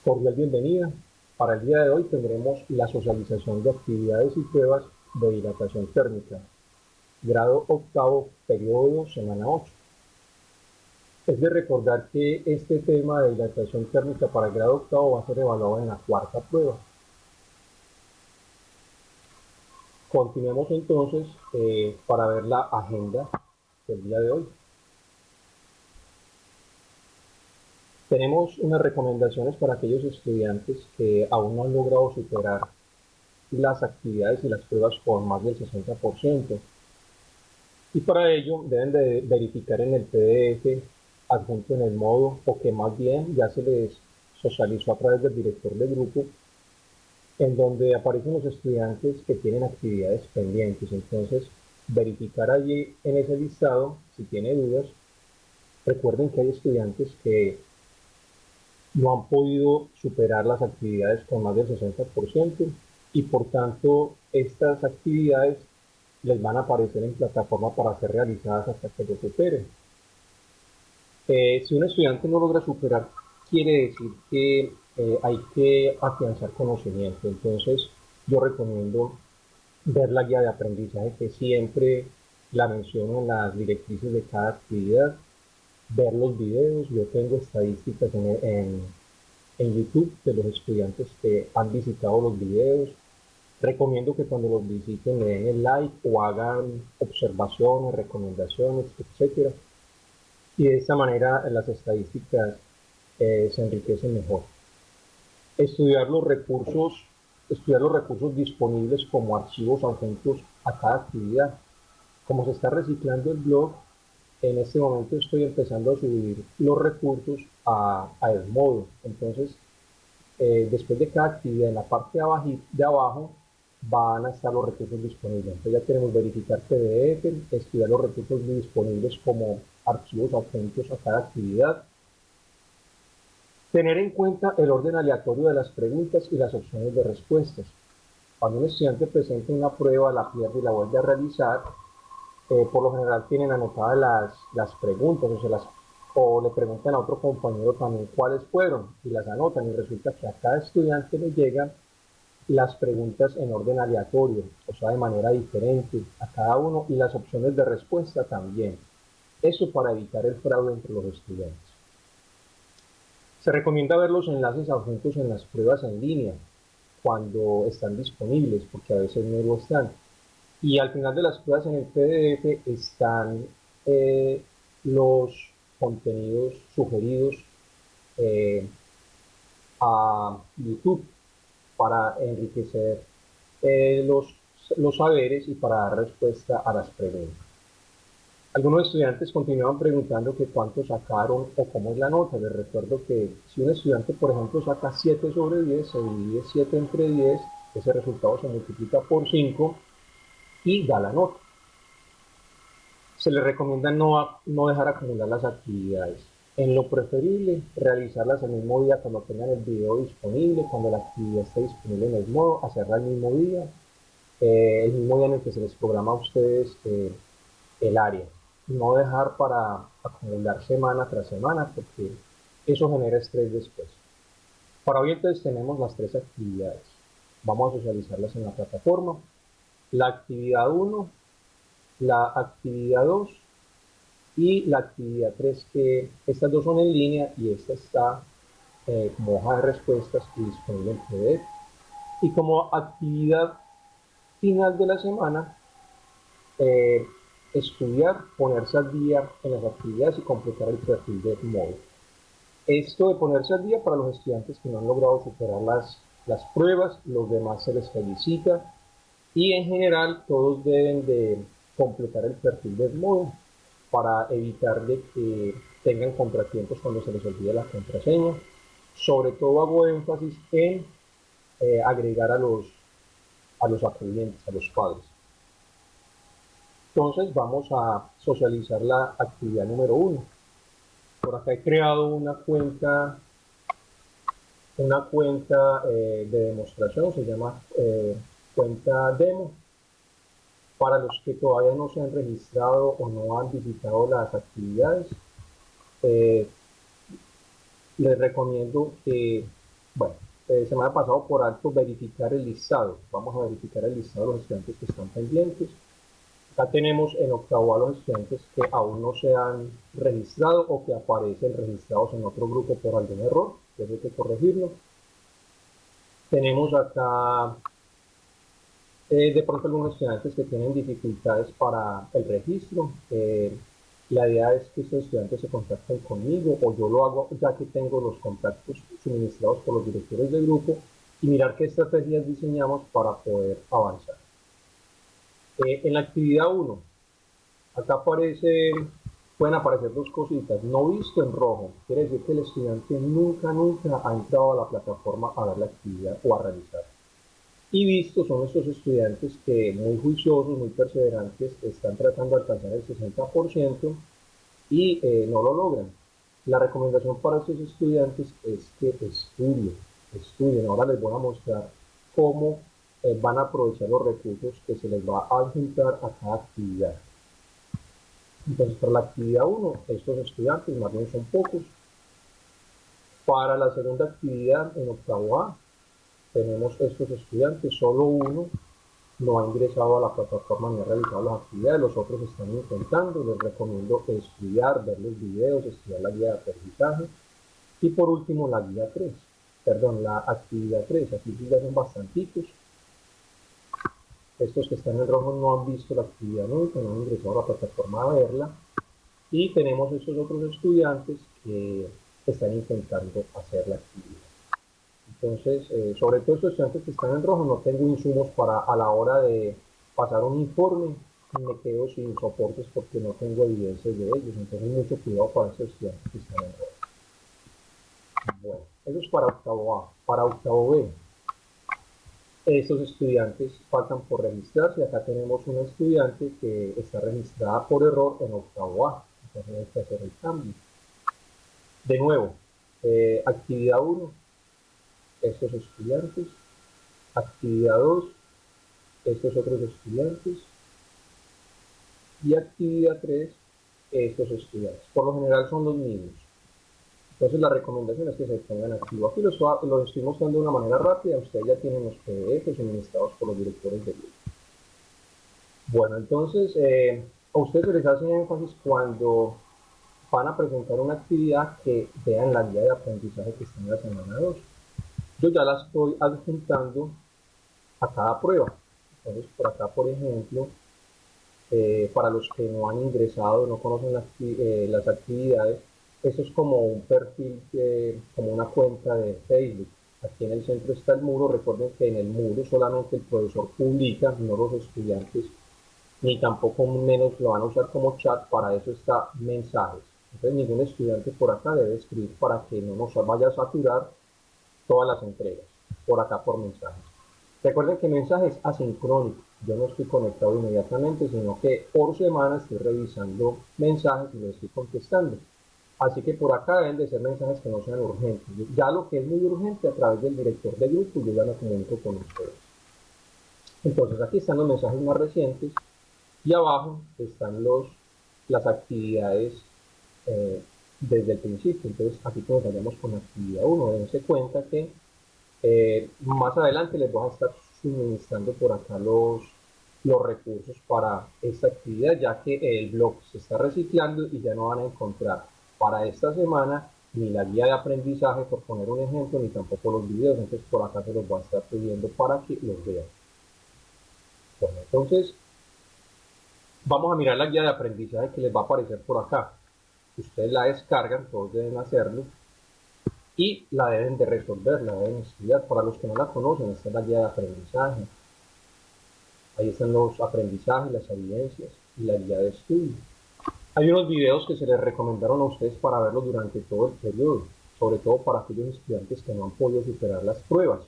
Cordial bienvenida. Para el día de hoy tendremos la socialización de actividades y pruebas de dilatación térmica, grado octavo, periodo, semana 8. Es de recordar que este tema de dilatación térmica para el grado octavo va a ser evaluado en la cuarta prueba. Continuemos entonces para ver la agenda del día de hoy. Tenemos unas recomendaciones para aquellos estudiantes que aún no han logrado superar las actividades y las pruebas por más del 60%. Y para ello deben de verificar en el PDF adjunto en el modo, o que más bien ya se les socializó a través del director de grupo, en donde aparecen los estudiantes que tienen actividades pendientes. Entonces, verificar allí en ese listado si tiene dudas. Recuerden que hay estudiantes que no han podido superar las actividades con más del 60% y por tanto estas actividades les van a aparecer en plataforma para ser realizadas hasta que lo superen. Si un estudiante no logra superar, quiere decir que hay que afianzar conocimiento. Entonces, yo recomiendo ver la guía de aprendizaje, que siempre la menciono en las directrices de cada actividad, ver los videos. Yo tengo estadísticas en YouTube de los estudiantes que han visitado los videos. Recomiendo que cuando los visiten le den el like o hagan observaciones, recomendaciones, etcétera. Y de esta manera las estadísticas se enriquecen mejor. Estudiar los recursos disponibles como archivos adjuntos a cada actividad. Como se está reciclando el blog, en este momento estoy empezando a subir los recursos a Edmodo. Entonces, después de cada actividad, en la parte de abajo van a estar los recursos disponibles. Entonces ya queremos verificar PDF, estudiar los recursos disponibles como archivos adjuntos a cada actividad. Tener en cuenta el orden aleatorio de las preguntas y las opciones de respuestas. Cuando un estudiante presenta una prueba, la pierde y la vuelve a realizar, por lo general tienen anotadas las preguntas o le preguntan a otro compañero también cuáles fueron y las anotan, y resulta que a cada estudiante le llegan las preguntas en orden aleatorio, o sea, de manera diferente a cada uno, y las opciones de respuesta también. Eso para evitar el fraude entre los estudiantes. Se recomienda ver los enlaces adjuntos en las pruebas en línea cuando están disponibles, porque a veces no lo están. Y al final de las pruebas en el PDF están los contenidos sugeridos a YouTube para enriquecer los saberes y para dar respuesta a las preguntas. Algunos estudiantes continuaban preguntando que cuánto sacaron o cómo es la nota. Les recuerdo que si un estudiante, por ejemplo, saca 7 sobre 10, se divide 7 entre 10, ese resultado se multiplica por 5 y da la nota. Se les recomienda no dejar acumular las actividades. En lo preferible, realizarlas el mismo día cuando tengan el video disponible, cuando la actividad esté disponible en el modo, hacerla el mismo día en el que se les programa a ustedes el área. No dejar para acumular semana tras semana, porque eso genera estrés después. Para hoy entonces tenemos las 3 actividades. Vamos a socializarlas en la plataforma. La actividad 1, la actividad 2 y la actividad 3, que estas dos son en línea y esta está como hoja de respuestas y disponible en PDF. Y como actividad final de la semana, estudiar, ponerse al día en las actividades y completar el perfil de modo. Esto de ponerse al día para los estudiantes que no han logrado superar las pruebas, los demás se les felicita y en general todos deben de completar el perfil de modo para evitar de que tengan contratiempos cuando se les olvide la contraseña. Sobre todo hago énfasis en agregar a los acudientes, a los padres. Entonces vamos a socializar la actividad número 1. Por acá he creado una cuenta de demostración, se llama cuenta demo. Para los que todavía no se han registrado o no han visitado las actividades, les recomiendo que Bueno, se me ha pasado por alto verificar el listado. Vamos a verificar el listado de los estudiantes que están pendientes. Acá tenemos en octavo a los estudiantes que aún no se han registrado o que aparecen registrados en otro grupo por algún error, que hay que corregirlo. Tenemos acá de pronto algunos estudiantes que tienen dificultades para el registro. La idea es que estos estudiantes se contacten conmigo o yo lo hago ya que tengo los contactos suministrados por los directores del grupo y mirar qué estrategias diseñamos para poder avanzar. En la actividad 1, acá pueden aparecer dos cositas. No visto en rojo, quiere decir que el estudiante nunca ha entrado a la plataforma a ver la actividad o a realizar. Y visto son estos estudiantes que muy juiciosos, muy perseverantes, están tratando de alcanzar el 60% y no lo logran. La recomendación para estos estudiantes es que estudien. Ahora les voy a mostrar cómo van a aprovechar los recursos que se les va a adjuntar a cada actividad. Entonces, para la actividad 1, estos estudiantes, más bien son pocos. Para la segunda actividad, en octavo A, tenemos estos estudiantes, solo uno no ha ingresado a la plataforma ni ha realizado las actividades, los otros están intentando. Les recomiendo estudiar, ver los videos, estudiar la guía de aprendizaje. Y por último, la guía 3, perdón, la actividad 3, aquí ya son bastantitos. Estos que están en rojo no han visto la actividad nunca, no han ingresado a la plataforma a verla. Y tenemos estos otros estudiantes que están intentando hacer la actividad. Entonces, sobre todo estos estudiantes que están en rojo, no tengo insumos para a la hora de pasar un informe, me quedo sin soportes porque no tengo evidencias de ellos. Entonces, mucho cuidado para estos estudiantes que están en rojo. Bueno, eso es para octavo A. Para octavo B, estos estudiantes faltan por registrarse. Acá tenemos una estudiante que está registrada por error en octavo A. Entonces, hay que hacer el cambio. De nuevo, actividad 1, estos estudiantes. Actividad 2, estos otros estudiantes. Y actividad 3, estos estudiantes. Por lo general son los mismos. Entonces la recomendación es que se pongan activos. Aquí los estoy mostrando de una manera rápida. Ustedes ya tienen los PDF suministrados por los directores del grupo. Bueno, entonces a ustedes se les hace énfasis cuando van a presentar una actividad que vean la guía de aprendizaje que está en la semana 2. Yo ya la estoy adjuntando a cada prueba. Entonces por acá, por ejemplo, para los que no han ingresado, no conocen las actividades, eso es como un perfil, como una cuenta de Facebook. Aquí en el centro está el muro. Recuerden que en el muro solamente el profesor publica, no los estudiantes, ni tampoco menos lo van a usar como chat. Para eso está mensajes. Entonces ningún estudiante por acá debe escribir para que no nos vaya a saturar todas las entregas. Por acá por mensajes. Recuerden que mensaje es asincrónico. Yo no estoy conectado inmediatamente, sino que por semana estoy revisando mensajes y los estoy contestando. Así que por acá deben de ser mensajes que no sean urgentes. Ya lo que es muy urgente, a través del director de grupo, yo ya me comunico con ustedes. Entonces aquí están los mensajes más recientes y abajo están las actividades desde el principio. Entonces aquí comenzaremos con la actividad 1. Dense cuenta que más adelante les voy a estar suministrando por acá los recursos para esta actividad, ya que el blog se está reciclando y ya no van a encontrar para esta semana ni la guía de aprendizaje, por poner un ejemplo, ni tampoco los videos. Entonces por acá se los voy a estar pidiendo para que los vean. Bueno, entonces vamos a mirar la guía de aprendizaje que les va a aparecer por acá. Ustedes la descargan, todos deben hacerlo, y la deben de resolver, la deben estudiar. Para los que no la conocen, esta es la guía de aprendizaje. Ahí están los aprendizajes, las evidencias y la guía de estudio. Hay unos videos que se les recomendaron a ustedes para verlos durante todo el periodo, sobre todo para aquellos estudiantes que no han podido superar las pruebas.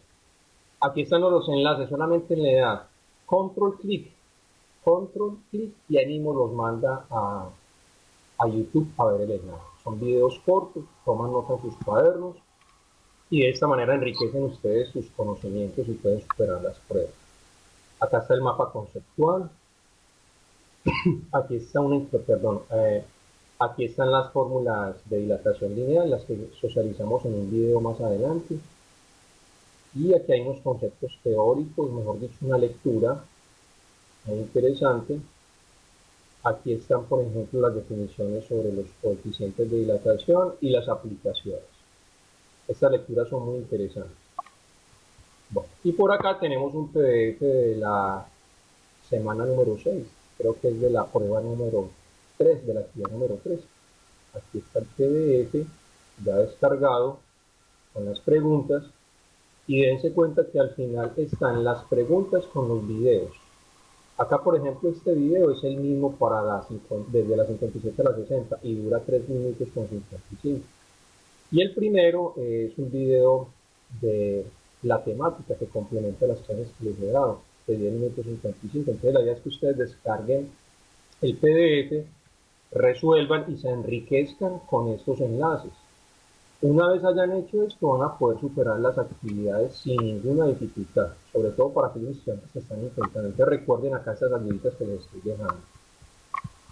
Aquí están los enlaces, solamente le da control clic y ahí mismo los manda a YouTube a ver el enlace. Son videos cortos, toman nota en sus cuadernos y de esta manera enriquecen ustedes sus conocimientos y pueden superar las pruebas. Acá está el mapa conceptual. Aquí está aquí están las fórmulas de dilatación lineal, las que socializamos en un video más adelante. Y aquí hay unos conceptos teóricos, mejor dicho, una lectura muy interesante. Aquí están, por ejemplo, las definiciones sobre los coeficientes de dilatación y las aplicaciones. Estas lecturas son muy interesantes. Bueno, y por acá tenemos un PDF de la semana número 6, creo que es de la prueba número 3, de la actividad número 3. Aquí está el PDF ya descargado con las preguntas y dense cuenta que al final están las preguntas con los videos. Acá, por ejemplo, este video es el mismo para desde las 57 a las 60 y dura 3 minutos con 55. Y el primero es un video de la temática que complementa las clases que les he dado, de 10 minutos 55. Entonces la idea es que ustedes descarguen el PDF, resuelvan y se enriquezcan con estos enlaces. Una vez hayan hecho esto, van a poder superar las actividades sin ninguna dificultad, sobre todo para aquellos estudiantes que están intentando. Entonces recuerden acá estas ayuditas que les estoy dejando.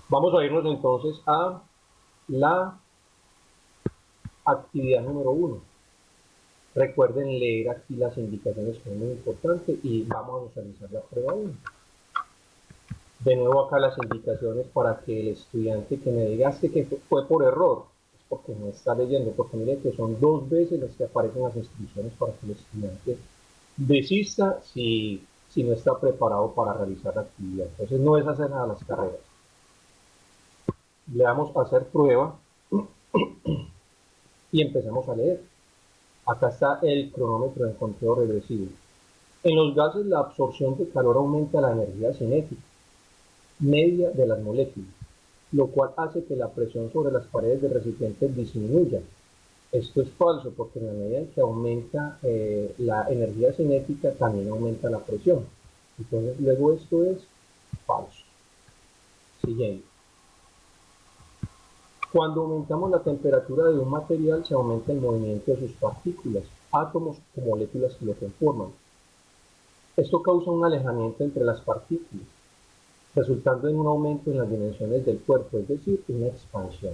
Vamos a irnos entonces a la actividad número 1. Recuerden leer aquí las indicaciones que es muy importante y vamos a realizar la prueba 1. De nuevo acá las indicaciones para que el estudiante que me diga que fue por error, es porque no está leyendo, porque miren que son 2 veces las que aparecen las instrucciones para que el estudiante desista si no está preparado para realizar la actividad. Entonces no es hacer nada las carreras. Le damos a hacer prueba y empezamos a leer. Acá está el cronómetro de conteo regresivo. En los gases la absorción de calor aumenta la energía cinética media de las moléculas, lo cual hace que la presión sobre las paredes del recipiente disminuya. Esto es falso porque en la medida en que aumenta la energía cinética también aumenta la presión. Entonces luego esto es falso. Siguiente. Cuando aumentamos la temperatura de un material se aumenta el movimiento de sus partículas, átomos o moléculas que lo conforman. Esto causa un alejamiento entre las partículas, resultando en un aumento en las dimensiones del cuerpo, es decir, una expansión.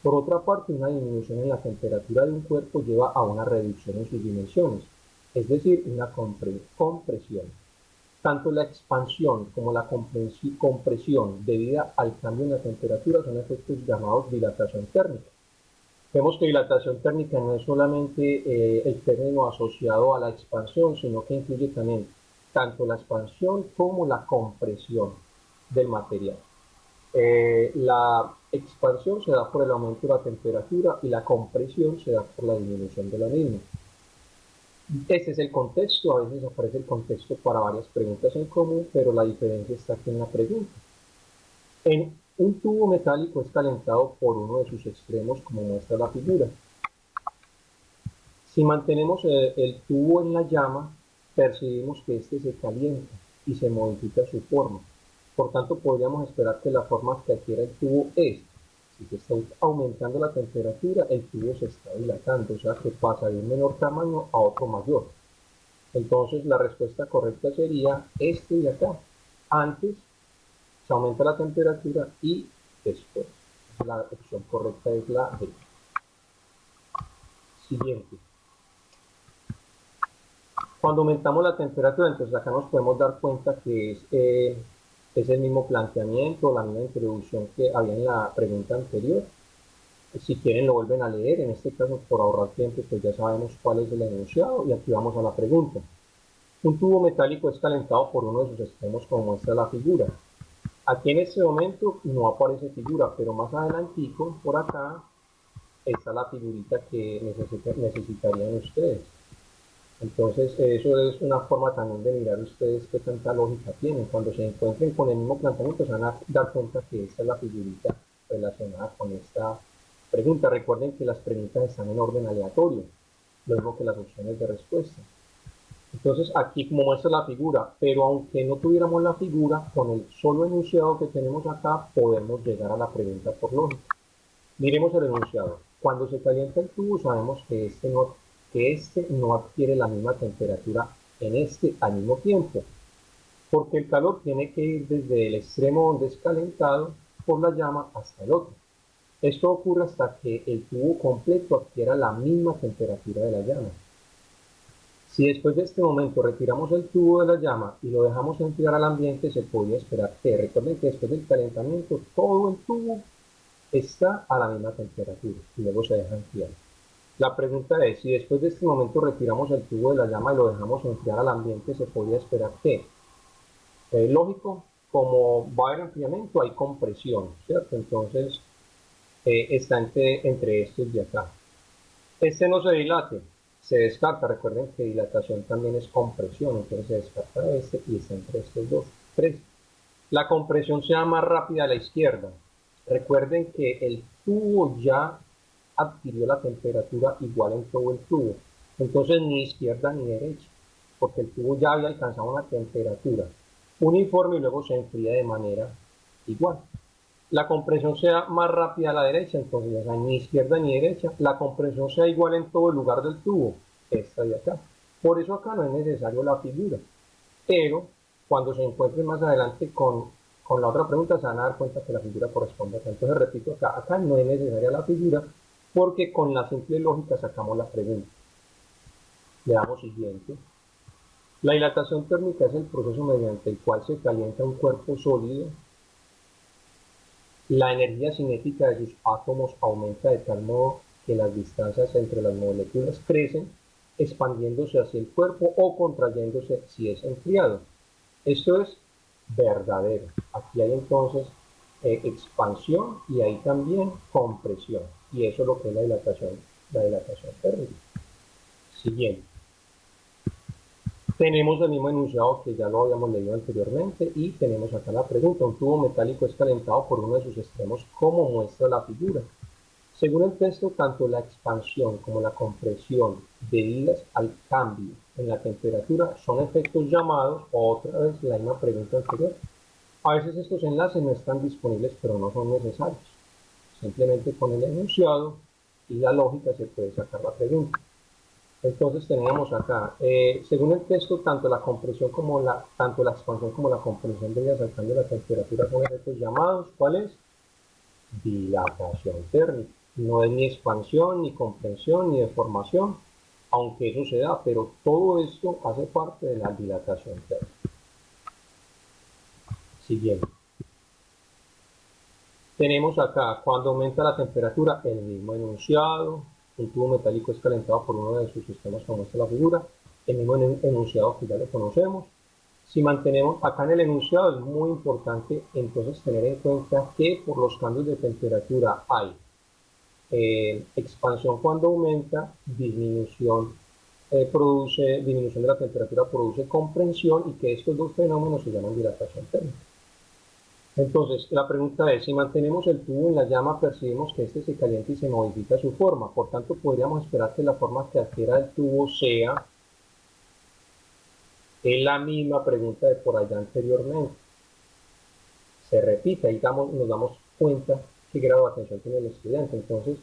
Por otra parte, una disminución en la temperatura de un cuerpo lleva a una reducción en sus dimensiones, es decir, una compresión. Tanto la expansión como la compresión debida al cambio en la temperatura son efectos llamados dilatación térmica. Vemos que dilatación térmica no es solamente el término asociado a la expansión, sino que incluye también tanto la expansión como la compresión del material. La expansión se da por el aumento de la temperatura y la compresión se da por la disminución de la misma. Este es el contexto, a veces aparece el contexto para varias preguntas en común, pero la diferencia está aquí en la pregunta. En un tubo metálico es calentado por uno de sus extremos, como muestra la figura. Si mantenemos el tubo en la llama, percibimos que este se calienta y se modifica su forma. Por tanto, podríamos esperar que la forma que adquiera el tubo es, si se está aumentando la temperatura, el tubo se está dilatando, o sea que pasa de un menor tamaño a otro mayor. Entonces la respuesta correcta sería este de acá. Antes se aumenta la temperatura y después. La opción correcta es la D. Siguiente. Cuando aumentamos la temperatura, entonces acá nos podemos dar cuenta que es el mismo planteamiento, la misma introducción que había en la pregunta anterior. Si quieren lo vuelven a leer, en este caso por ahorrar tiempo pues ya sabemos cuál es el enunciado y aquí vamos a la pregunta. Un tubo metálico es calentado por uno de sus extremos como muestra la figura. Aquí en este momento no aparece figura, pero más adelantico por acá está la figurita que necesitarían ustedes. Entonces eso es una forma también de mirar ustedes qué tanta lógica tienen. Cuando se encuentren con el mismo planteamiento se van a dar cuenta que esta es la figurita relacionada con esta pregunta. Recuerden que las preguntas están en orden aleatorio, lo mismo que las opciones de respuesta. Entonces aquí como muestra la figura, pero aunque no tuviéramos la figura, con el solo enunciado que tenemos acá podemos llegar a la pregunta por lógica. Miremos el enunciado. Cuando se calienta el tubo sabemos que este no adquiere la misma temperatura en este al mismo tiempo, porque el calor tiene que ir desde el extremo donde es calentado por la llama hasta el otro. Esto ocurre hasta que el tubo completo adquiera la misma temperatura de la llama. Si después de este momento retiramos el tubo de la llama y lo dejamos enfriar al ambiente, se podría esperar que, recuerden que después del calentamiento todo el tubo está a la misma temperatura y luego se deja enfriar. La pregunta es, si después de este momento retiramos el tubo de la llama y lo dejamos enfriar al ambiente, se podría esperar que, lógico, como va a haber enfriamiento, hay compresión, ¿cierto? Entonces, está entre estos de acá. Este no se dilate, se descarta. Recuerden que dilatación también es compresión, entonces se descarta este y está entre estos dos. 3. La compresión sea más rápida a la izquierda. Recuerden que el tubo ya adquirió la temperatura igual en todo el tubo. Entonces ni izquierda ni derecha, porque el tubo ya había alcanzado una temperatura uniforme y luego se enfría de manera igual. La compresión sea más rápida a la derecha, entonces ya sea ni izquierda ni derecha. La compresión sea igual en todo el lugar del tubo, esta de acá. Por eso acá no es necesario la figura, pero cuando se encuentren más adelante con la otra pregunta se van a dar cuenta que la figura corresponde acá. Entonces repito, acá no es necesaria la figura porque con la simple lógica sacamos la pregunta. Le damos siguiente. La dilatación térmica es el proceso mediante el cual se calienta un cuerpo sólido. La energía cinética de sus átomos aumenta de tal modo que las distancias entre las moléculas crecen, expandiéndose hacia el cuerpo o contrayéndose si es enfriado. Esto es verdadero. Aquí hay entonces expansión y hay también compresión. Y eso es lo que es la dilatación térmica. Siguiente. Tenemos el mismo enunciado que ya lo habíamos leído anteriormente y tenemos acá la pregunta. Un tubo metálico es calentado por uno de sus extremos, como muestra la figura. Según el texto, tanto la expansión como la compresión debidas al cambio en la temperatura son efectos llamados, otra vez la misma pregunta anterior. A veces estos enlaces no están disponibles, pero no son necesarios. Simplemente con el enunciado y la lógica se puede sacar la pregunta. Entonces tenemos acá, según el texto, tanto la expansión como la compresión debidas al cambio de la temperatura son efectos llamados, ¿cuál es? Dilatación térmica. No es ni expansión, ni compresión, ni deformación, aunque eso se da, pero todo esto hace parte de la dilatación térmica. Siguiente. Tenemos acá, cuando aumenta la temperatura, el mismo enunciado. Un tubo metálico es calentado por uno de sus sistemas, como muestra la figura. El mismo enunciado que ya lo conocemos. Si mantenemos acá en el enunciado, es muy importante entonces tener en cuenta que por los cambios de temperatura hay expansión cuando aumenta, disminución de la temperatura produce compresión y que estos dos fenómenos se llaman dilatación térmica. Entonces, la pregunta es, si mantenemos el tubo en la llama, percibimos que este se calienta y se modifica su forma. Por tanto, podríamos esperar que la forma que adquiera el tubo sea la misma pregunta de por allá anteriormente. Se repita y nos damos cuenta qué grado de atención tiene el estudiante. Entonces,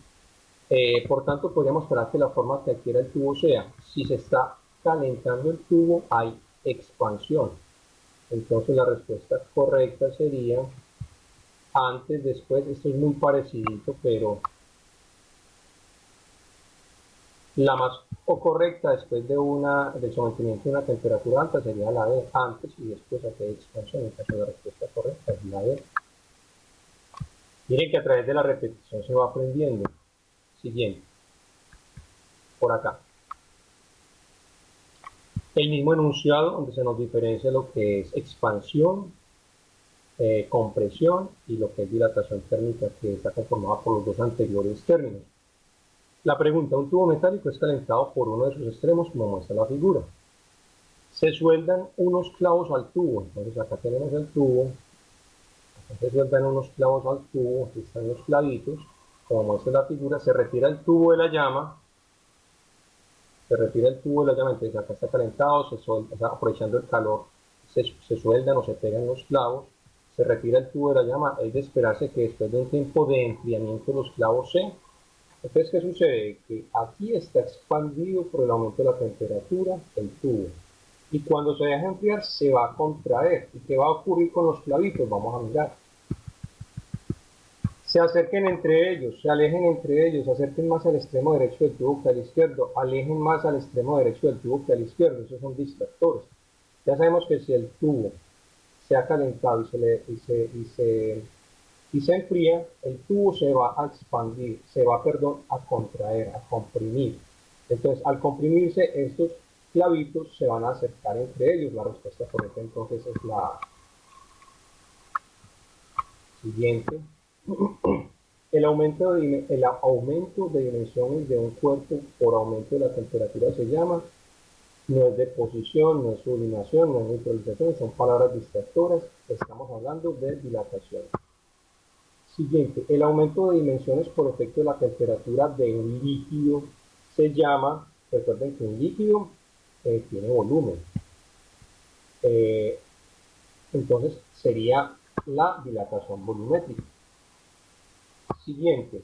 por tanto, podríamos esperar que la forma que adquiera el tubo sea, si se está calentando el tubo, hay expansión. Entonces la respuesta correcta sería antes, después. Esto es muy parecido, pero la más correcta después del sometimiento de una temperatura alta sería la de antes y después de expansión. En caso de la respuesta correcta es la de. Miren que a través de la repetición se va aprendiendo. Siguiente. Por acá. El mismo enunciado donde se nos diferencia lo que es expansión, compresión y lo que es dilatación térmica, que está conformada por los dos anteriores términos. La pregunta, un tubo metálico es calentado por uno de sus extremos, como muestra la figura. Se sueldan unos clavos al tubo, entonces acá tenemos el tubo, acá se sueldan unos clavos al tubo, aquí están los clavitos, como muestra la figura, se retira el tubo de la llama, entonces acá está calentado, se suelda, aprovechando el calor, se sueldan o se pegan los clavos, se retira el tubo de la llama, es de esperarse que después de un tiempo de enfriamiento los clavos se. Entonces, ¿qué sucede? Que aquí está expandido por el aumento de la temperatura el tubo. Y cuando se deja enfriar, se va a contraer. ¿Y qué va a ocurrir con los clavitos? Vamos a mirar. Se acerquen entre ellos, se alejen entre ellos, se acerquen más al extremo derecho del tubo que al izquierdo, alejen más al extremo derecho del tubo que al izquierdo. Esos son distractores. Ya sabemos que si el tubo se ha calentado y se enfría, el tubo se va a expandir, se va, perdón, a contraer, a comprimir. Entonces, al comprimirse, estos clavitos se van a acercar entre ellos. La respuesta correcta entonces es la siguiente. El aumento de dimensiones de un cuerpo por aumento de la temperatura se llama, no es de posición, no es sublimación, no es neutralización, son palabras distractoras. Estamos hablando de dilatación. Siguiente, el aumento de dimensiones por efecto de la temperatura de un líquido se llama, recuerden que un líquido tiene volumen, entonces sería la dilatación volumétrica. Siguiente,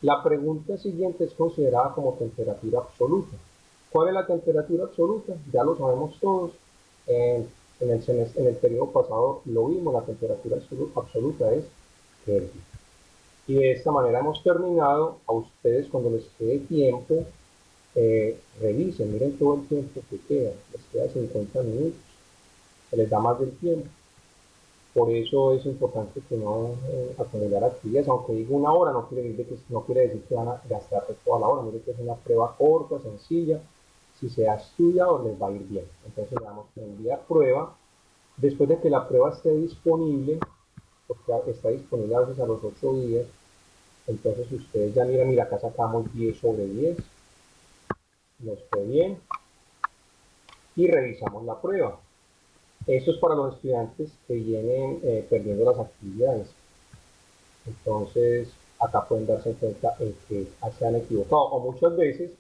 la pregunta siguiente es considerada como temperatura absoluta. ¿Cuál es la temperatura absoluta? Ya lo sabemos todos. En el periodo pasado lo vimos, la temperatura absoluta es Kelvin. Y de esta manera hemos terminado. A ustedes, cuando les quede tiempo, revisen, miren todo el tiempo que queda. Les queda 50 minutos. Se les da más del tiempo. Por eso es importante que no acumular actividades. Aunque digo una hora, no quiere decir que van a gastar toda la hora. Miren que es una prueba corta, sencilla. Si se ha estudiado, les va a ir bien. Entonces le damos a enviar prueba. Después de que la prueba esté disponible, porque está disponible a veces a los 8 días, entonces ustedes ya miran, mira, acá sacamos 10 sobre 10, nos fue bien, y revisamos la prueba. Esto es para los estudiantes que vienen perdiendo las actividades. Entonces, acá pueden darse cuenta en que se han equivocado, o muchas veces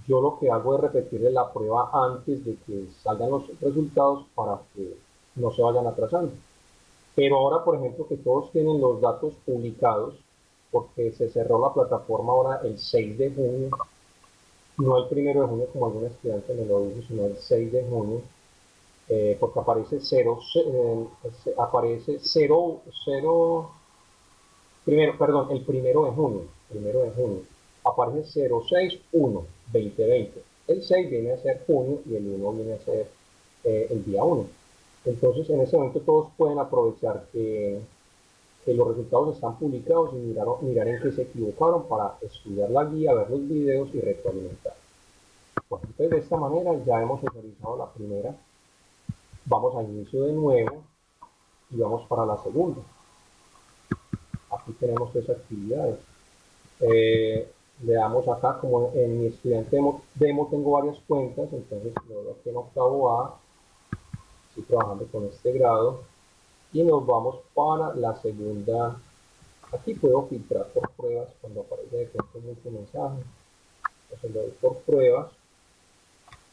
yo lo que hago es repetirles la prueba antes de que salgan los resultados para que no se vayan atrasando. Pero ahora, por ejemplo, que todos tienen los datos publicados, porque se cerró la plataforma ahora el 6 de junio, no el 1 de junio como algún estudiante me lo dijo, sino el 6 de junio, porque aparece 0, aparece 0, 0, primero, perdón, el 1 de junio, aparece 061 2020. El 6 viene a ser junio y el 1 viene a ser el día 1. Entonces, en ese momento todos pueden aprovechar que los resultados están publicados y mirar en qué se equivocaron para estudiar la guía, ver los videos y retroalimentar. Bueno, entonces de esta manera ya hemos realizado la primera. Vamos a inicio de nuevo y vamos para la segunda. Aquí tenemos 3 actividades. Le damos acá, como en mi estudiante demo tengo varias cuentas, entonces lo doy aquí en octavo A, estoy trabajando con este grado, y nos vamos para la segunda. Aquí puedo filtrar por pruebas cuando aparece de pronto mucho mensaje. Entonces le doy por pruebas.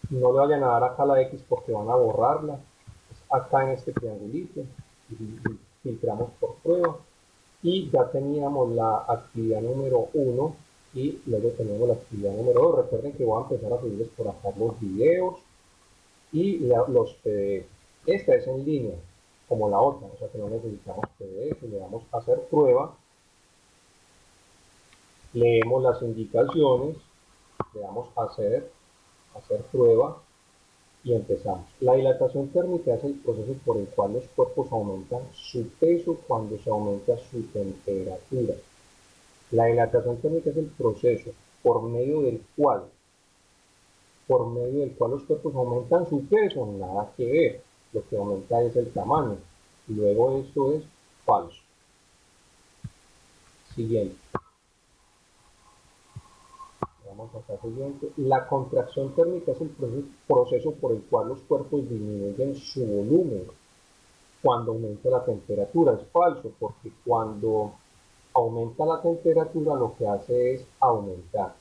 No le vayan a dar acá la X porque van a borrarla. Acá en este triangulito y filtramos por prueba. Y ya teníamos la actividad número 1 y luego tenemos la actividad número 2. Recuerden que voy a empezar a subirles por acá los videos y los PDF. Esta es en línea, como la otra, o sea que no necesitamos PDF. Le damos a hacer prueba. Leemos las indicaciones, le damos a hacer prueba y empezamos. La dilatación térmica es el proceso por el cual los cuerpos aumentan su peso cuando se aumenta su temperatura. La dilatación térmica es el proceso por medio del cual los cuerpos aumentan su peso. Nada que ver, lo que aumenta es el tamaño. Luego esto es falso. Siguiente. Vamos acá siguiente. La contracción térmica es el proceso por el cual los cuerpos disminuyen su volumen cuando aumenta la temperatura. Es falso, porque cuando aumenta la temperatura lo que hace es aumentar.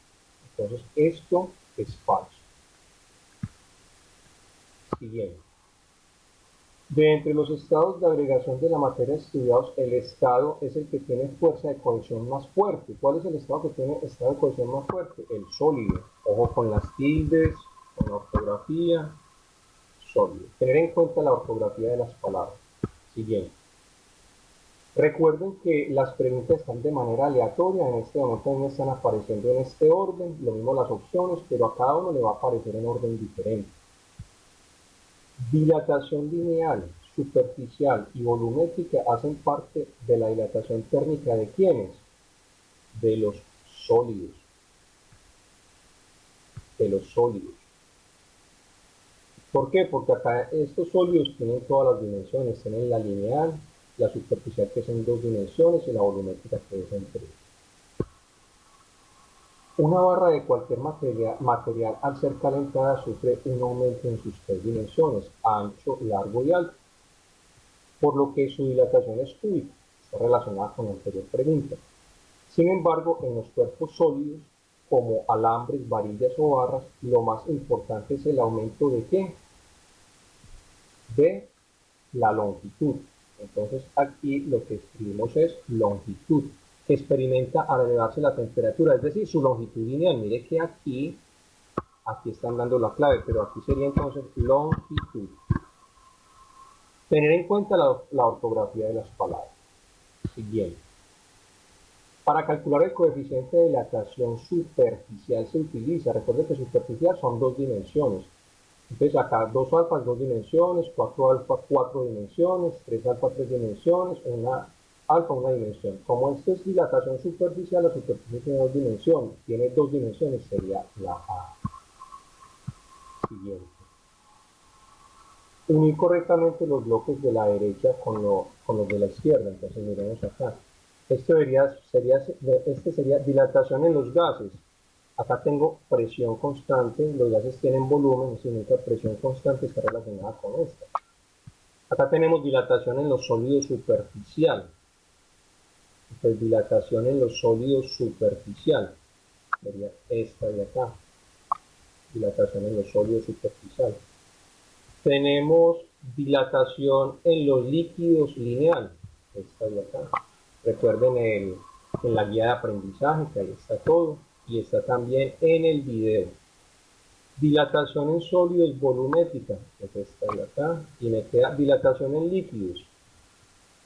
Entonces esto es falso. Siguiente. De entre los estados de agregación de la materia estudiados, el estado es el que tiene fuerza de cohesión más fuerte. ¿Cuál es el estado que tiene estado de cohesión más fuerte? El sólido. Ojo con las tildes, con la ortografía. Sólido. Tener en cuenta la ortografía de las palabras. Siguiente. Recuerden que las preguntas están de manera aleatoria, en este momento me están apareciendo en este orden, lo mismo las opciones, pero a cada uno le va a aparecer en orden diferente. Dilatación lineal, superficial y volumétrica hacen parte de la dilatación térmica ¿de quiénes? De los sólidos. De los sólidos. ¿Por qué? Porque acá estos sólidos tienen todas las dimensiones, tienen la lineal, la superficial que es en 2 dimensiones y la volumétrica que es en 3. Una barra de cualquier material al ser calentada sufre un aumento en sus 3 dimensiones, ancho, largo y alto, por lo que su dilatación es cúbica, está relacionada con la anterior pregunta. Sin embargo, en los cuerpos sólidos, como alambres, varillas o barras, lo más importante es el aumento ¿de qué? De la longitud. Entonces aquí lo que escribimos es longitud, que experimenta al elevarse la temperatura, es decir, su longitud lineal. Mire que aquí están dando la clave, pero aquí sería entonces longitud. Tener en cuenta la ortografía de las palabras. Siguiente. Para calcular el coeficiente de dilatación superficial se utiliza, recuerden que superficial son 2 dimensiones. Entonces acá 2 alfas 2 dimensiones, 4 alfa 4 dimensiones, 3 alfa 3 dimensiones, 1 alfa 1 dimensión. Como esto es dilatación superficial, la superficie tiene 2 dimensiones, tiene 2 dimensiones, sería la A. Siguiente. Unir correctamente los bloques de la derecha con los de la izquierda. Entonces miremos acá. Este sería dilatación en los gases. Acá tengo presión constante, los gases tienen volumen, significa presión constante está relacionada con esta. Acá tenemos dilatación en los sólidos superficial. Entonces dilatación en los sólidos superficial sería esta de acá. Dilatación en los sólidos superficial. Tenemos dilatación en los líquidos lineal, esta de acá. Recuerden en la guía de aprendizaje que ahí está todo y está también en el video. Dilatación en sólidos volumétrica, que es esta de acá, y me queda dilatación en líquidos.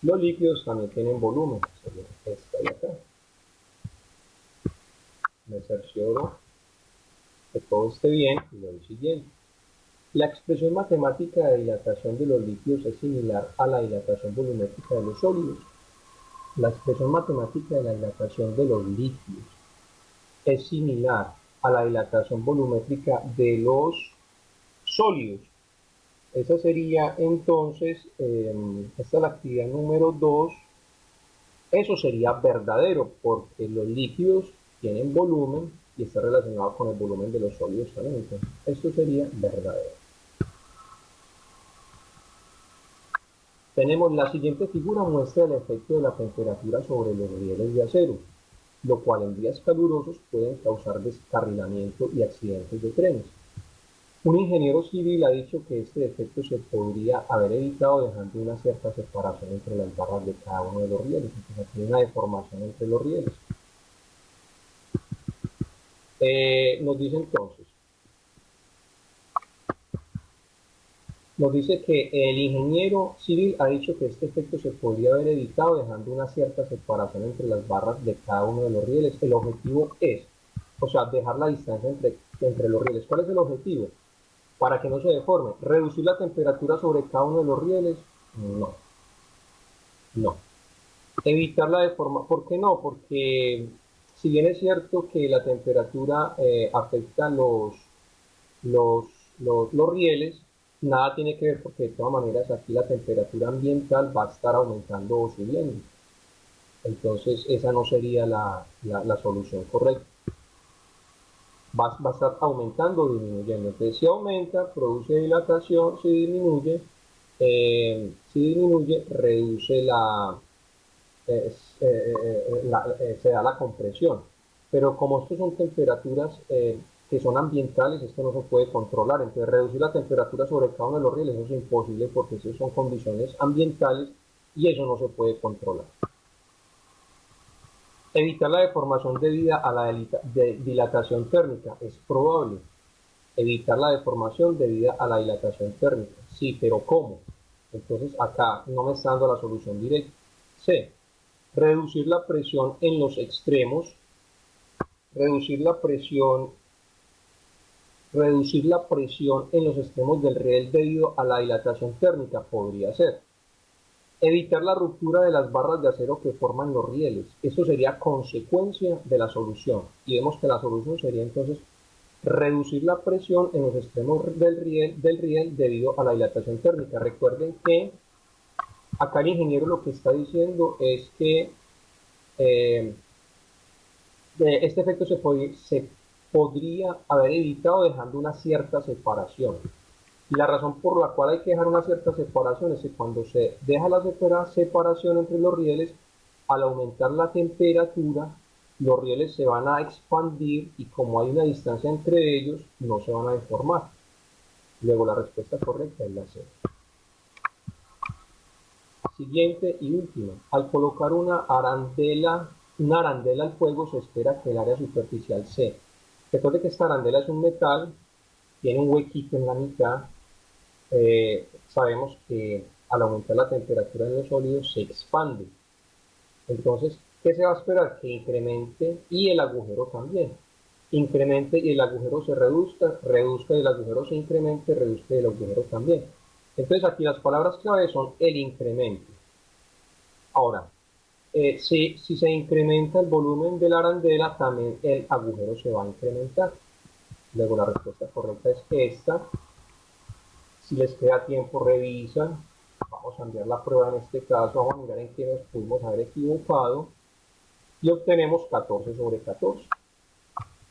Los líquidos también tienen volumen, sería esta de acá. Me cercioro que todo esté bien y lo siguiente. La expresión matemática de dilatación de los líquidos es similar a la dilatación volumétrica de los sólidos. La expresión matemática de la dilatación de los líquidos es similar a la dilatación volumétrica de los sólidos. Esa sería entonces, esta es la actividad número 2. Eso sería verdadero porque los líquidos tienen volumen y está relacionado con el volumen de los sólidos también. Entonces, esto sería verdadero. Tenemos la siguiente figura, muestra el efecto de la temperatura sobre los rieles de acero, lo cual en días calurosos pueden causar descarrilamiento y accidentes de trenes. Un ingeniero civil ha dicho que este efecto se podría haber evitado dejando una cierta separación entre las barras de cada uno de los rieles. Entonces aquí hay una deformación entre los rieles. Nos dice entonces, nos dice que el ingeniero civil ha dicho que este efecto se podría haber evitado dejando una cierta separación entre las barras de cada uno de los rieles. El objetivo es, o sea, dejar la distancia entre los rieles. ¿Cuál es el objetivo? Para que no se deforme. ¿Reducir la temperatura sobre cada uno de los rieles? No. No. Evitar la deformación. ¿Por qué no? Porque si bien es cierto que la temperatura afecta los rieles, nada tiene que ver porque de todas maneras aquí la temperatura ambiental va a estar aumentando o subiendo. Entonces esa no sería la solución correcta. Va a estar aumentando o disminuyendo. Entonces si aumenta, produce dilatación, si disminuye, reduce se da la compresión. Pero como estos son temperaturas que son ambientales, esto no se puede controlar. Entonces reducir la temperatura sobre cada uno de los rieles es imposible porque esas son condiciones ambientales y eso no se puede controlar. Evitar la deformación debida a la dilatación térmica es probable. Evitar la deformación debida a la dilatación térmica. Sí, pero ¿cómo? Entonces acá no me está dando la solución directa. C. reducir la presión en los extremos, reducir la presión en los extremos del riel debido a la dilatación térmica podría ser. Evitar la ruptura de las barras de acero que forman los rieles. Esto sería consecuencia de la solución. Y vemos que la solución sería entonces reducir la presión en los extremos del riel debido a la dilatación térmica. Recuerden que acá el ingeniero lo que está diciendo es que este efecto se podría haber evitado dejando una cierta separación. Y la razón por la cual hay que dejar una cierta separación es que cuando se deja la separación entre los rieles, al aumentar la temperatura, los rieles se van a expandir y como hay una distancia entre ellos, no se van a deformar. Luego la respuesta correcta es la C. Siguiente y última. Al colocar una arandela al fuego se espera que el área superficial C. Recuerde que esta arandela es un metal, tiene un huequito en la mitad. Sabemos que al aumentar la temperatura de los sólidos se expande. Entonces, ¿qué se va a esperar? Que incremente y el agujero también. Incremente y el agujero se reduzca y el agujero se incremente, reduzca y el agujero también. Entonces aquí las palabras clave son el incremento. Ahora, si se incrementa el volumen de la arandela, también el agujero se va a incrementar. Luego la respuesta correcta es esta. Si les queda tiempo, revisan. Vamos a enviar la prueba en este caso. Vamos a mirar en qué nos pudimos haber equivocado. Y obtenemos 14 sobre 14.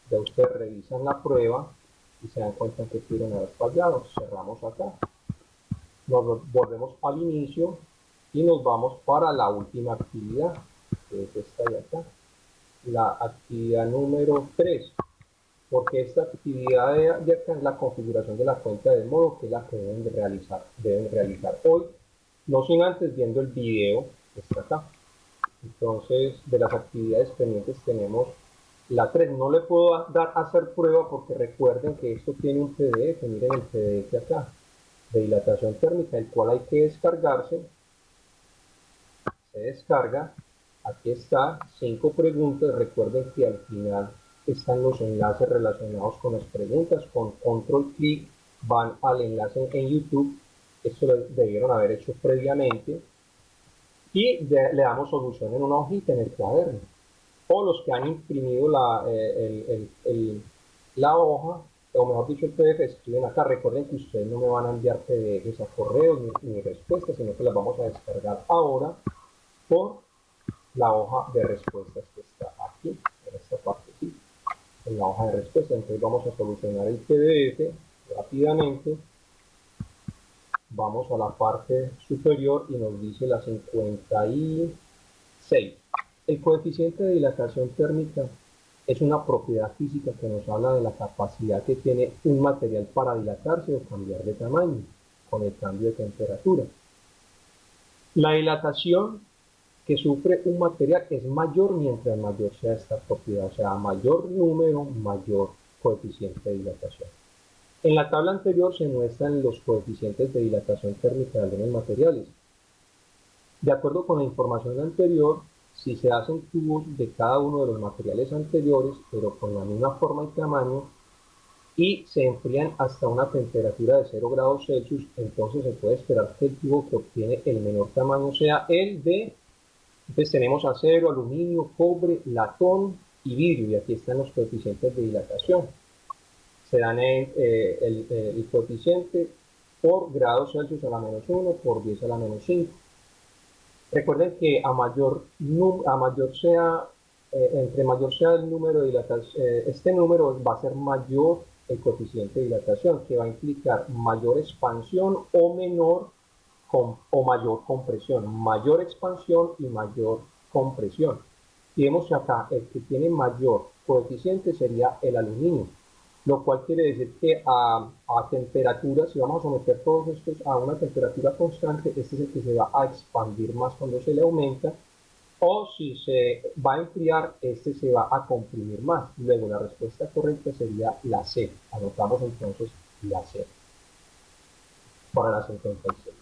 Ya ustedes revisan la prueba y se dan cuenta que pudieron haber fallado. Cerramos acá. Nos volvemos al inicio y nos vamos para la última actividad, que es esta de acá. La actividad número 3. Porque esta actividad de acá es la configuración de la cuenta de modo, que es la que deben realizar hoy, no sin antes viendo el video que está acá. Entonces, de las actividades pendientes tenemos la 3. No le puedo dar a hacer prueba porque recuerden que esto tiene un PDF. Miren el PDF acá, de dilatación térmica, el cual hay que descargarse. Se descarga. Aquí está, 5 preguntas. Recuerden que al final están los enlaces relacionados con las preguntas. Con control clic van al enlace en YouTube. Esto lo debieron haber hecho previamente. Y le damos solución en una hojita en el cuaderno. O los que han imprimido la hoja, o mejor dicho el PDF, escriben acá. Recuerden que ustedes no me van a enviar PDFs a correo ni respuestas, sino que las vamos a descargar ahora por la hoja de respuestas que está aquí, en esta parte, ¿sí? En la hoja de respuestas. Entonces vamos a solucionar el PDF rápidamente. Vamos a la parte superior y nos dice la 56. El coeficiente de dilatación térmica es una propiedad física que nos habla de la capacidad que tiene un material para dilatarse o cambiar de tamaño con el cambio de temperatura. La dilatación que sufre un material es mayor mientras mayor sea esta propiedad, o sea, mayor número, mayor coeficiente de dilatación. En la tabla anterior se muestran los coeficientes de dilatación térmica de algunos materiales. De acuerdo con la información anterior, si se hacen tubos de cada uno de los materiales anteriores, pero con la misma forma y tamaño, y se enfrían hasta una temperatura de 0 grados Celsius, entonces se puede esperar que el tubo que obtiene el menor tamaño sea el de... Entonces tenemos acero, aluminio, cobre, latón y vidrio, y aquí están los coeficientes de dilatación. Se dan el coeficiente por grados Celsius a la menos 1, por 10 a la menos 5. Recuerden que entre mayor sea el número de dilatación, este número va a ser mayor el coeficiente de dilatación, que va a implicar mayor expansión o mayor compresión, mayor expansión y mayor compresión. Y vemos que acá el que tiene mayor coeficiente sería el aluminio, lo cual quiere decir que a temperatura, si vamos a someter todos estos a una temperatura constante, este es el que se va a expandir más cuando se le aumenta, o si se va a enfriar, este se va a comprimir más. Luego la respuesta correcta sería la C. Anotamos entonces la C para la 56.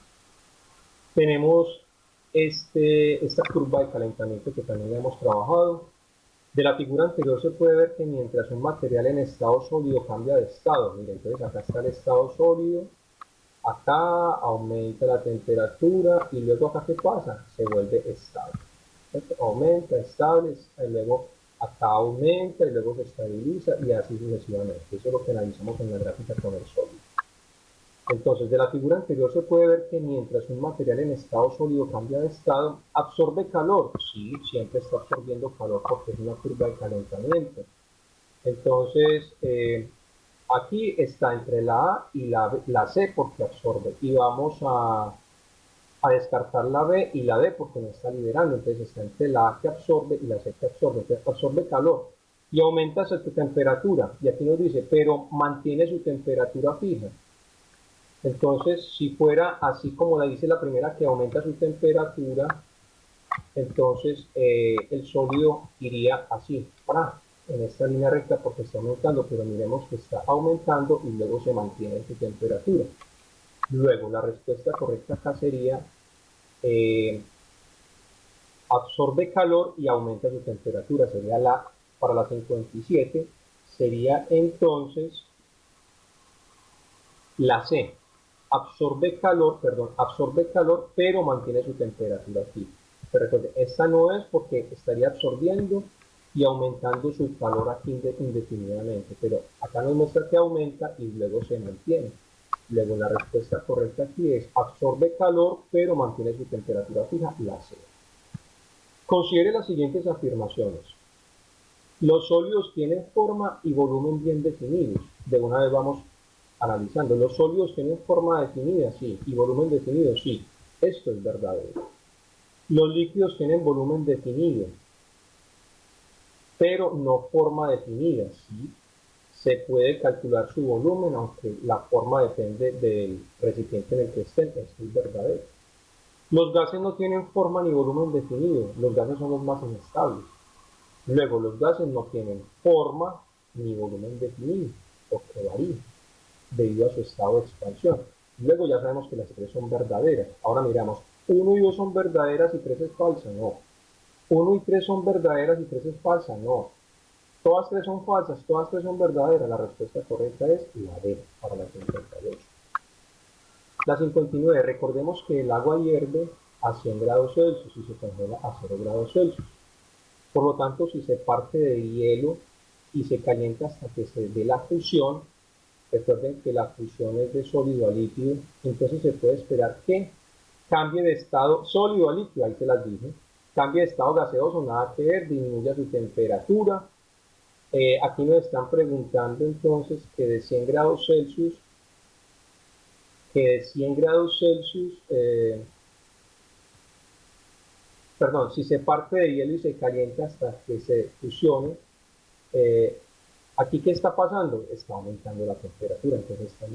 Tenemos esta curva de calentamiento que también hemos trabajado. De la figura anterior se puede ver que mientras un material en estado sólido cambia de estado, miren, entonces acá está el estado sólido, acá aumenta la temperatura y luego acá ¿qué pasa? Se vuelve estable. Entonces, aumenta, estable, y luego acá aumenta y luego se estabiliza y así sucesivamente. Eso es lo que analizamos en la gráfica con el sólido. Entonces, de la figura anterior se puede ver que mientras un material en estado sólido cambia de estado, absorbe calor. Sí, siempre está absorbiendo calor porque es una curva de calentamiento. Entonces, aquí está entre la A y la C porque absorbe. Y vamos a descartar la B y la D porque no está liberando. Entonces está entre la A que absorbe y la C que absorbe. Entonces absorbe calor y aumenta su temperatura. Y aquí nos dice, pero mantiene su temperatura fija. Entonces, si fuera así como la dice la primera, que aumenta su temperatura, entonces el sólido iría así, en esta línea recta porque está aumentando, pero miremos que está aumentando y luego se mantiene en su temperatura. Luego, la respuesta correcta acá sería absorbe calor y aumenta su temperatura. Sería para la 57, sería entonces la C. Absorbe calor, pero mantiene su temperatura fija. Pero recuerden, esta no es porque estaría absorbiendo y aumentando su calor aquí indefinidamente, pero acá nos muestra que aumenta y luego se mantiene. Luego la respuesta correcta aquí es absorbe calor, pero mantiene su temperatura fija, la C. Considere las siguientes afirmaciones. Los sólidos tienen forma y volumen bien definidos. De una vez vamos analizando. Los sólidos tienen forma definida, sí, y volumen definido, sí. Esto es verdadero. Los líquidos tienen volumen definido, pero no forma definida, sí. Se puede calcular su volumen, aunque la forma depende del recipiente en el que estén. Esto es verdadero. Los gases no tienen forma ni volumen definido. Los gases son los más inestables. Luego, los gases no tienen forma ni volumen definido, porque varían debido a su estado de expansión. Luego ya sabemos que las tres son verdaderas. Ahora miramos, 1 y 2 son verdaderas y 3 es falsa, no. 1 y 3 son verdaderas y 3 es falsa, no. Todas 3 son falsas, todas 3 son verdaderas. La respuesta correcta es la D para la 58. La 59, recordemos que el agua hierve a 100 grados Celsius y se congela a 0 grados Celsius. Por lo tanto, si se parte de hielo y se calienta hasta que se dé la fusión, recuerden que la fusión es de sólido a líquido, entonces se puede esperar que cambie de estado sólido a líquido, ahí se las dije, cambie de estado gaseoso, nada que ver, disminuya su temperatura. Aquí nos están preguntando entonces que de 100 grados Celsius, perdón, si se parte de hielo y se calienta hasta que se fusione, aquí ¿qué está pasando? Está aumentando la temperatura, entonces esta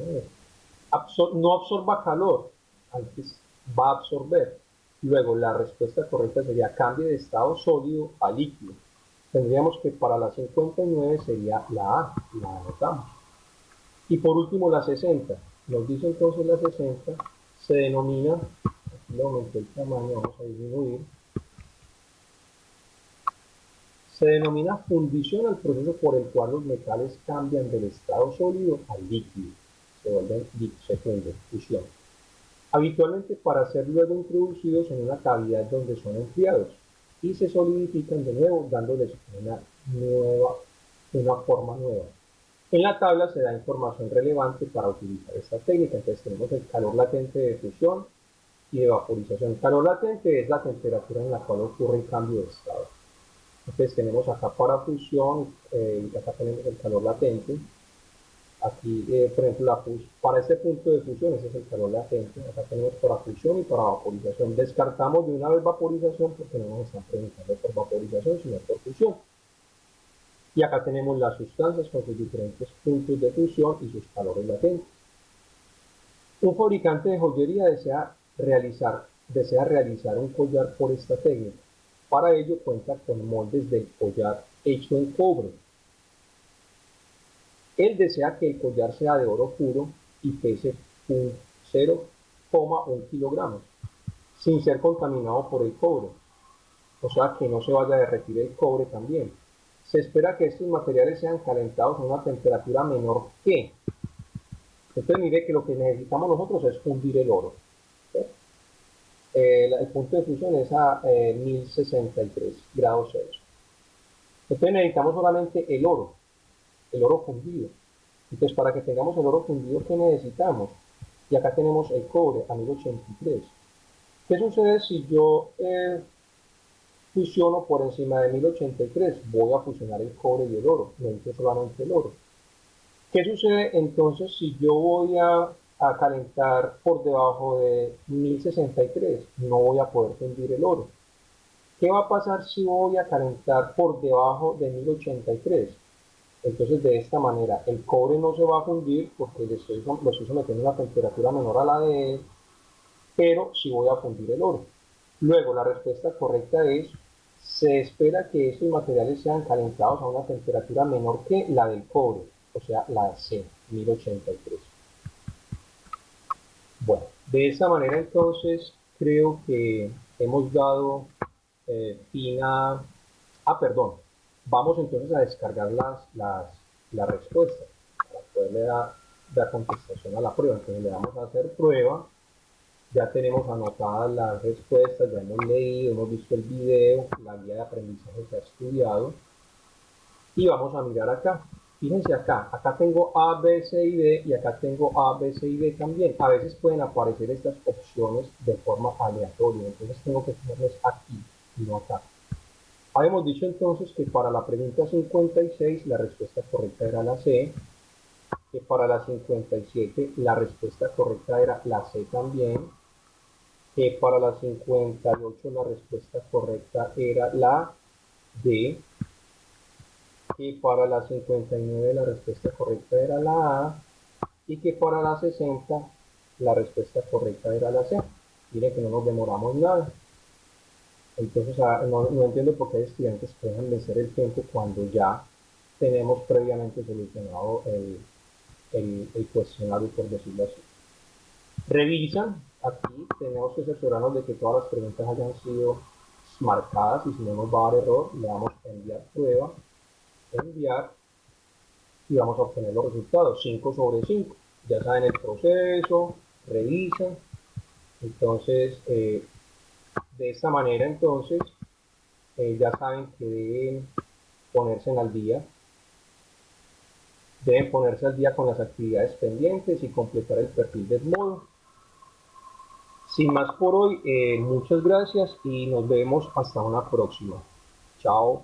no absorba calor, antes va a absorber. Luego la respuesta correcta sería cambie de estado sólido a líquido. Tendríamos que para la 59 sería la A, la anotamos. Y por último la 60, nos dice entonces la 60, se denomina, aquí le aumenté el tamaño, vamos a disminuir, se denomina fundición al proceso por el cual los metales cambian del estado sólido al líquido, se funden, fusión. Habitualmente para ser luego introducidos en una cavidad donde son enfriados y se solidifican de nuevo dándoles una forma nueva. En la tabla se da información relevante para utilizar esta técnica. Entonces tenemos el calor latente de fusión y de vaporización. El calor latente es la temperatura en la cual ocurre el cambio de estado. Entonces tenemos acá para fusión y acá tenemos el calor latente. Aquí, por ejemplo, para este punto de fusión, ese es el calor latente. Acá tenemos para fusión y para vaporización. Descartamos de una vez vaporización porque no nos están preguntando por vaporización, sino por fusión. Y acá tenemos las sustancias con sus diferentes puntos de fusión y sus calores latentes. Un fabricante de joyería desea realizar un collar por esta técnica. Para ello cuenta con moldes del collar hecho en cobre. Él desea que el collar sea de oro puro y pese 0,1 kilogramos. sin ser contaminado por el cobre, o sea que no se vaya a derretir el cobre también. Se espera que estos materiales sean calentados a una temperatura menor que. Entonces mire que lo que necesitamos nosotros es fundir el oro. ¿Sí? El punto de fusión es a 1063 grados Celsius. Entonces necesitamos solamente el oro fundido. Entonces para que tengamos el oro fundido, ¿qué necesitamos? Y acá tenemos el cobre a 1083. ¿Qué sucede si yo fusiono por encima de 1083? Voy a fusionar el cobre y el oro, necesito solamente el oro. ¿Qué sucede entonces si yo voy a calentar por debajo de 1063? No voy a poder fundir el oro. ¿Qué va a pasar si voy a calentar por debajo de 1083? Entonces de esta manera el cobre no se va a fundir porque lo estoy sometiendo a una temperatura menor a la de él, pero sí voy a fundir el oro. Luego la respuesta correcta es: se espera que estos materiales sean calentados a una temperatura menor que la del cobre, o sea, la C, 1083. Bueno, de esta manera entonces creo que hemos dado fin a... Ah, perdón. Vamos entonces a descargar las respuestas para poderle dar contestación a la prueba. Entonces le damos a hacer prueba. Ya tenemos anotadas las respuestas, ya hemos leído, hemos visto el video, la guía de aprendizaje se ha estudiado. Y vamos a mirar acá. Fíjense acá tengo A, B, C y D, y acá tengo A, B, C y D también. A veces pueden aparecer estas opciones de forma aleatoria, entonces tengo que ponerles aquí y no acá. Habíamos dicho entonces que para la pregunta 56 la respuesta correcta era la C, que para la 57 la respuesta correcta era la C también, que para la 58 la respuesta correcta era la D, que para la 59 la respuesta correcta era la A, y que para la 60 la respuesta correcta era la C. Miren que no nos demoramos nada. Entonces no entiendo por qué hay estudiantes que dejan vencer el tiempo cuando ya tenemos previamente solucionado el cuestionario, por decirlo así. Revisan, aquí tenemos que asegurarnos de que todas las preguntas hayan sido marcadas, y si no nos va a dar error, le damos a enviar prueba, enviar, y vamos a obtener los resultados, 5 sobre 5. Ya saben el proceso, revisan. Entonces, de esta manera, entonces, ya saben que deben ponerse al día. Deben ponerse al día con las actividades pendientes y completar el perfil de Edmodo. Sin más por hoy, muchas gracias y nos vemos hasta una próxima. Chao.